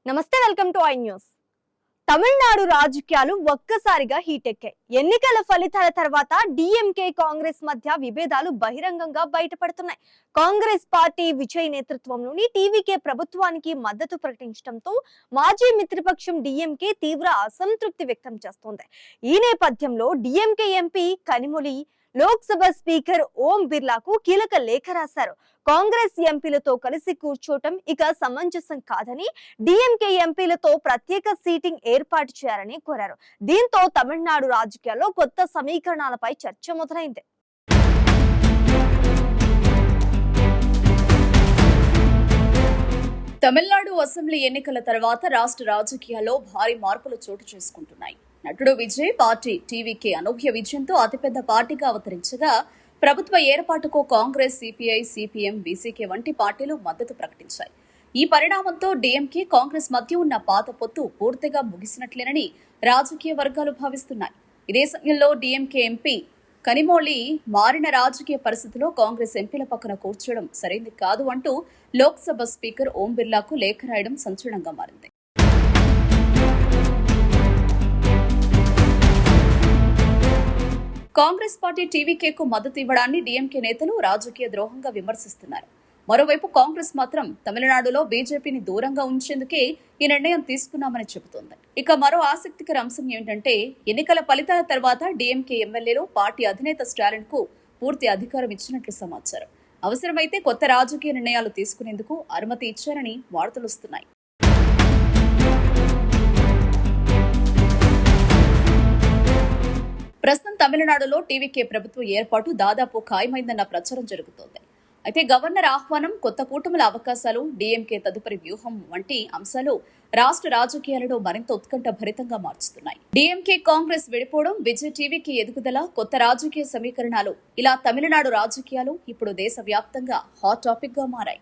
నమస్తే, welcome to I news. Tamil Nadu రాజకీయాలు ఒక్కసారిగా హీట్ ఎక్కాయి. ఎన్నికల ఫలితాల తర్వాత డిఎంకే కాంగ్రెస్ మధ్య విభేదాలు బహిరంగంగా బయటపడుతున్నాయి. కాంగ్రెస్ పార్టీ విజయ్ నేతృత్వంలోని టీవీకే ప్రభుత్వానికి మద్దతు ప్రకటించడంతో మాజీ మిత్రపక్షం డిఎంకే తీవ్ర అసంతృప్తి వ్యక్తం చేస్తోంది. ఈ నేపథ్యంలో DMK MP Kanimozhi Lok Sabha speaker Om బిర్లాకు కీలక లేఖ రాశారు. కాంగ్రెస్ ఎంపీలతో కలిసి కూర్చోవటం ఇక సమంజసం కాదని, డిఎంకే ఎంపీలతో ప్రత్యేక సీటింగ్ ఏర్పాటు చేయాలని కోరారు. దీంతో తమిళనాడు రాజకీయాల్లో కొత్త సమీకరణాలపై చర్చ మొదలైంది. తమిళనాడు అసెంబ్లీ ఎన్నికల తర్వాత రాష్ట్ర రాజకీయాల్లో భారీ మార్పులు చోటు చేసుకుంటున్నాయి. నటుడు విజయ్ పార్టీ టీవీకే అనూహ్య విజయంతో అతిపెద్ద పార్టీగా అవతరించగా, ప్రభుత్వ ఏర్పాటుకు కాంగ్రెస్, సిపిఐ, సిపిఎం, బీసీకే వంటి పార్టీలు మద్దతు ప్రకటించాయి. ఈ పరిణామంతో డీఎంకే, కాంగ్రెస్ మధ్య ఉన్న పాత పొత్తు పూర్తిగా ముగిసినట్లేనని రాజకీయ వర్గాలు భావిస్తున్నాయి. ఇదే సమయంలో డీఎంకే ఎంపీ కనిమొళి మారిన రాజకీయ పరిస్థితిలో కాంగ్రెస్ ఎంపీల పక్కన కూర్చోవడం సరైంది కాదు అంటూ లోక్సభ స్పీకర్ ఓం బిర్లాకు లేఖ రాయడం సంచలనంగా మారింది. కాంగ్రెస్ పార్టీ టీవీకేకు మద్దతు ఇవ్వడాన్ని డీఎంకే నేతలు రాజకీయ ద్రోహంగా విమర్శిస్తున్నారు. మరోవైపు కాంగ్రెస్ మాత్రం తమిళనాడులో బీజేపీని దూరంగా ఉంచేందుకే ఈ నిర్ణయం తీసుకున్నామని చెబుతోంది. ఇక మరో ఆసక్తికర అంశం ఏమిటంటే, ఎన్నికల ఫలితాల తర్వాత డీఎంకే ఎమ్మెల్యేలు పార్టీ అధినేత స్టాలిన్ కు పూర్తి అధికారం ఇచ్చినట్లు సమాచారం. అవసరమైతే కొత్త రాజకీయ నిర్ణయాలు తీసుకునేందుకు అనుమతి ఇచ్చారని వార్తలు వస్తున్నాయి. ప్రస్తుతం తమిళనాడులో టీవీకే ప్రభుత్వ ఏర్పాటు దాదాపు ఖాయమైందన్న ప్రచారం జరుగుతోంది. అయితే గవర్నర్ ఆహ్వానం, కొత్త కూటముల అవకాశాలు, డీఎంకే తదుపరి వ్యూహం వంటి అంశాలు రాష్ట్ర రాజకీయాలను మరింత ఉత్కంఠ భరితంగా మార్చుతున్నాయి. డీఎంకే కాంగ్రెస్ విడిపోవడం, విజయ్ టీవీకి ఎదుగుదల, కొత్త రాజకీయ సమీకరణాలు, ఇలా తమిళనాడు రాజకీయాలు ఇప్పుడు దేశవ్యాప్తంగా హాట్ టాపిక్ గా మారాయి.